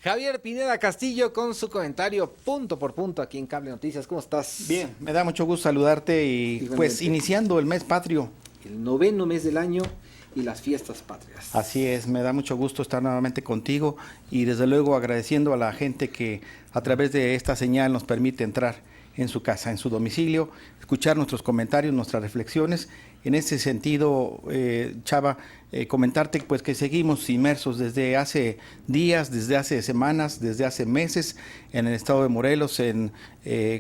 Javier Pineda Castillo con su comentario punto por punto aquí en Cable Noticias. ¿Cómo estás? Bien, me da mucho gusto saludarte y Igualmente. pues iniciando el mes patrio. El 9º mes del año y las fiestas patrias. Así es, me da mucho gusto estar nuevamente contigo y desde luego agradeciendo a la gente que a través de esta señal nos permite entrar en su casa, en su domicilio, escuchar nuestros comentarios, nuestras reflexiones. En ese sentido, Chava, comentarte pues que seguimos inmersos desde hace días, desde hace semanas, desde hace meses en el estado de Morelos, en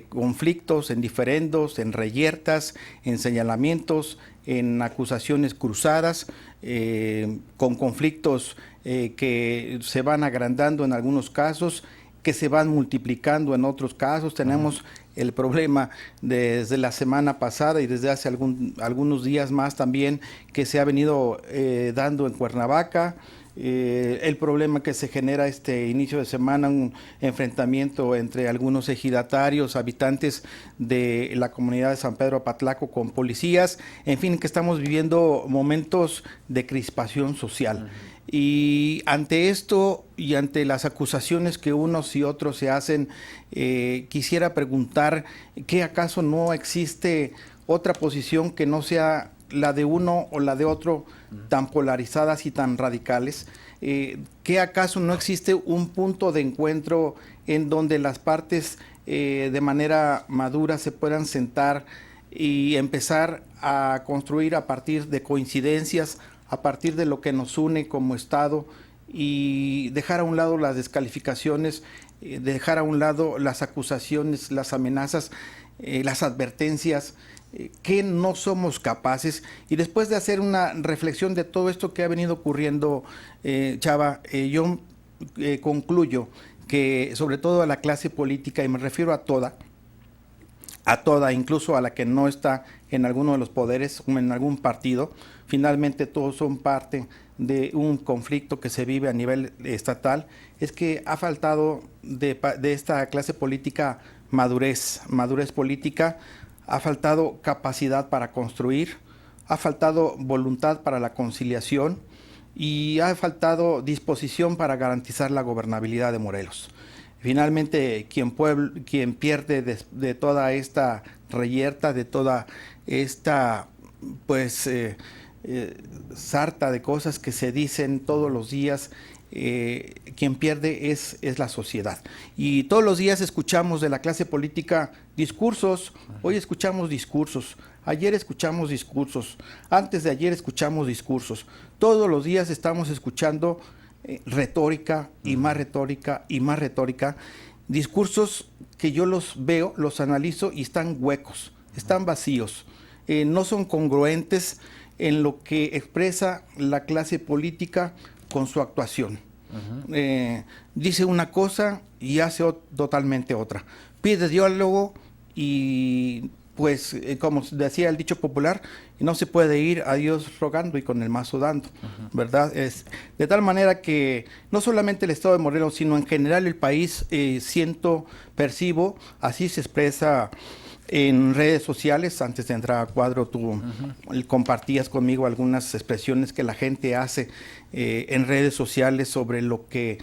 conflictos, en diferendos, en reyertas, en señalamientos, en acusaciones cruzadas, con conflictos que se van agrandando en algunos casos, que se van multiplicando en otros casos. Tenemos el problema desde la semana pasada y desde hace algunos días más también que se ha venido dando en Cuernavaca. El problema que se genera este inicio de semana, un enfrentamiento entre algunos ejidatarios, habitantes de la comunidad de San Pedro Apatlaco con policías, en fin, que estamos viviendo momentos de crispación social. Y ante esto y ante las acusaciones que unos y otros se hacen, quisiera preguntar, ¿qué acaso no existe otra posición que no sea la de uno o la de otro, tan polarizadas y tan radicales? ¿Qué acaso no existe un punto de encuentro en donde las partes de manera madura se puedan sentar y empezar a construir a partir de coincidencias, a partir de lo que nos une como Estado, y dejar a un lado las descalificaciones, dejar a un lado las acusaciones, las amenazas, las advertencias, que no somos capaces? Y después de hacer una reflexión de todo esto que ha venido ocurriendo, Chava, yo concluyo que sobre todo a la clase política, y me refiero a toda, incluso a la que no está en alguno de los poderes o en algún partido, finalmente todos son parte de un conflicto que se vive a nivel estatal, es que ha faltado de esta clase política madurez política, ha faltado capacidad para construir, ha faltado voluntad para la conciliación y ha faltado disposición para garantizar la gobernabilidad de Morelos. Finalmente, quien pierde de toda esta reyerta, de toda esta pues sarta de cosas que se dicen todos los días, quien pierde es la sociedad. Y todos los días escuchamos de la clase política discursos, hoy escuchamos discursos, ayer escuchamos discursos, antes de ayer escuchamos discursos, todos los días estamos escuchando retórica y más retórica y más retórica, discursos que yo los veo, los analizo y están huecos, están vacíos, no son congruentes en lo que expresa la clase política con su actuación. Dice una cosa y hace totalmente otra. Pide diálogo y pues como decía el dicho popular, no se puede ir a Dios rogando y con el mazo dando, ¿verdad? Es de tal manera que no solamente el estado de Morelos, sino en general el país, percibo, así se expresa en redes sociales. Antes de entrar a cuadro, tú compartías conmigo algunas expresiones que la gente hace en redes sociales sobre lo que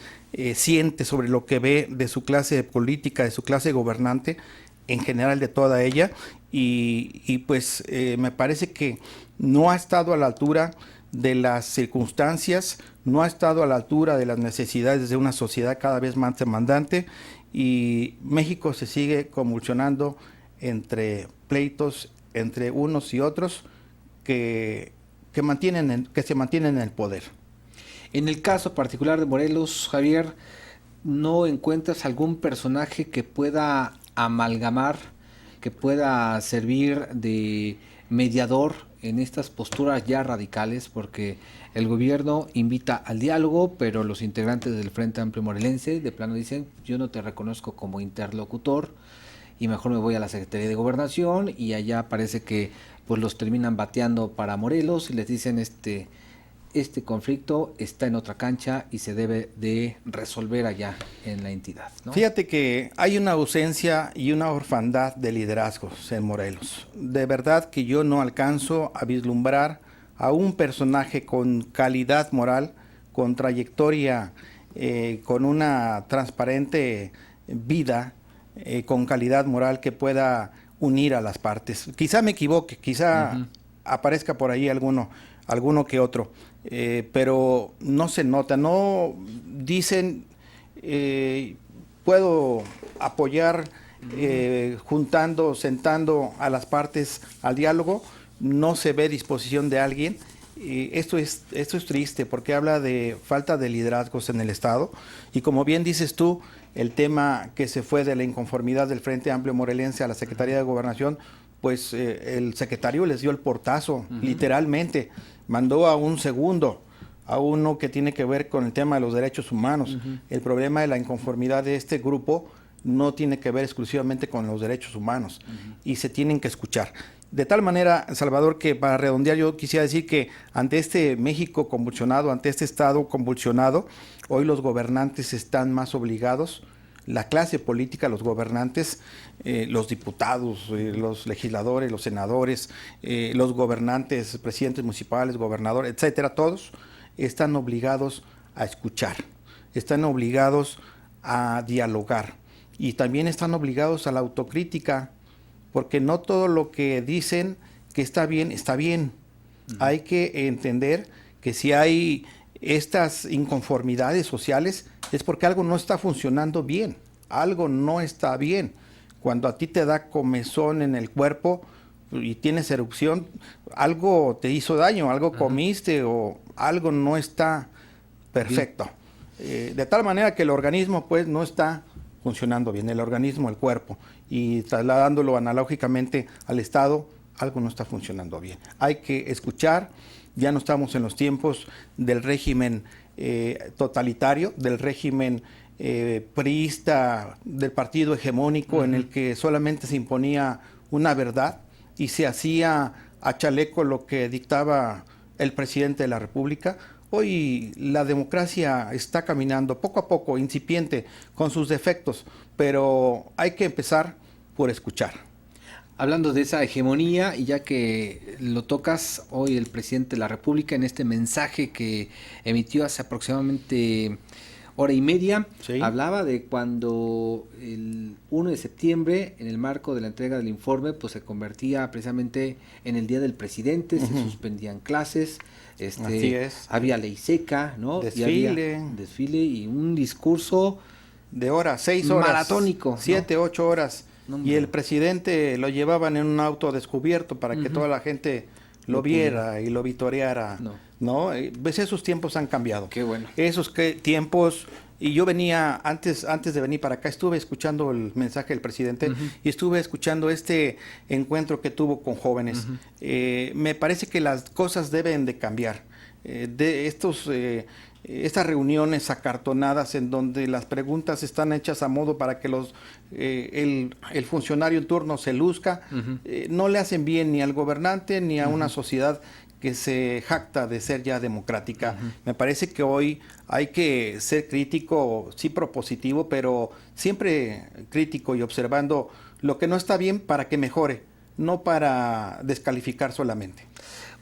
siente, sobre lo que ve de su clase política, de su clase gobernante, en general de toda ella, y pues me parece que no ha estado a la altura de las circunstancias, no ha estado a la altura de las necesidades de una sociedad cada vez más demandante, y México se sigue convulsionando entre pleitos entre unos y otros que se mantienen en el poder. En el caso particular de Morelos, Javier, ¿no encuentras algún personaje que pueda amalgamar, que pueda servir de mediador en estas posturas ya radicales? Porque el gobierno invita al diálogo, pero los integrantes del Frente Amplio Morelense de plano dicen: yo no te reconozco como interlocutor y mejor me voy a la Secretaría de Gobernación, y allá parece que pues los terminan bateando para Morelos y les dicen este conflicto está en otra cancha y se debe de resolver allá en la entidad, ¿no? Fíjate que hay una ausencia y una orfandad de liderazgos en Morelos. De verdad que yo no alcanzo a vislumbrar a un personaje con calidad moral, con trayectoria con una transparente vida, con calidad moral que pueda unir a las partes. Quizá me equivoque, quizá aparezca por ahí alguno que otro, pero no se nota, no dicen puedo apoyar juntando, sentando a las partes al diálogo, no se ve disposición de alguien. Esto es triste porque habla de falta de liderazgos en el Estado y como bien dices tú, el tema que se fue de la inconformidad del Frente Amplio Morelense a la Secretaría de Gobernación, pues el secretario les dio el portazo, literalmente, mandó a un segundo, a uno que tiene que ver con el tema de los derechos humanos. El problema de la inconformidad de este grupo no tiene que ver exclusivamente con los derechos humanos y se tienen que escuchar. De tal manera, Salvador, que para redondear yo quisiera decir que ante este México convulsionado, ante este Estado convulsionado, hoy los gobernantes están más obligados, la clase política, los gobernantes, los diputados, los legisladores, los senadores, los gobernantes, presidentes municipales, gobernadores, etcétera, todos están obligados a escuchar, están obligados a dialogar y también están obligados a la autocrítica, porque no todo lo que dicen que está bien, está bien. Hay que entender que si hay estas inconformidades sociales es porque algo no está funcionando bien, algo no está bien. Cuando a ti te da comezón en el cuerpo y tienes erupción, algo te hizo daño, algo comiste o algo no está perfecto. De tal manera que el organismo pues no está funcionando bien, el organismo, el cuerpo, y trasladándolo analógicamente al Estado, algo no está funcionando bien. Hay que escuchar, ya no estamos en los tiempos del régimen totalitario, del régimen priista, del partido hegemónico en el que solamente se imponía una verdad y se hacía a chaleco lo que dictaba el presidente de la República. Hoy la democracia está caminando poco a poco, incipiente, con sus defectos, pero hay que empezar por escuchar. Hablando de esa hegemonía, y ya que lo tocas, hoy el presidente de la República en este mensaje que emitió hace aproximadamente hora y media, hablaba de cuando el 1 de septiembre, en el marco de la entrega del informe, pues se convertía precisamente en el Día del Presidente, se suspendían clases, había ley seca, ¿no? Desfile. Y había desfile y un discurso de horas, 6 horas. Maratónico. 7, 8 horas. No, y el presidente lo llevaban en un auto descubierto para que toda la gente lo viera y lo vitoreara. ¿No? Pues esos tiempos han cambiado. Qué bueno. Esos tiempos, y yo venía, antes de venir para acá, estuve escuchando el mensaje del presidente y estuve escuchando este encuentro que tuvo con jóvenes. Me parece que las cosas deben de cambiar. De estas reuniones acartonadas en donde las preguntas están hechas a modo para que el funcionario en turno se luzca, no le hacen bien ni al gobernante ni a una sociedad que se jacta de ser ya democrática. Me parece que hoy hay que ser crítico, sí propositivo, pero siempre crítico y observando lo que no está bien para que mejore, no para descalificar solamente.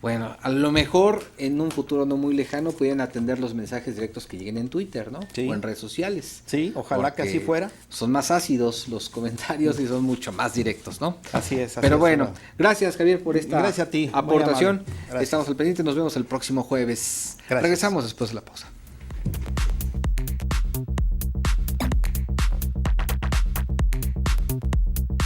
Bueno, a lo mejor en un futuro no muy lejano pueden atender los mensajes directos que lleguen en Twitter, ¿no? Sí. O en redes sociales. Sí, ojalá que así fuera. Son más ácidos los comentarios y son mucho más directos, ¿no? Así es. Pero bueno, gracias Javier por esta gracias a ti, aportación. Gracias. Estamos al pendiente, nos vemos el próximo jueves. Gracias. Regresamos después de la pausa.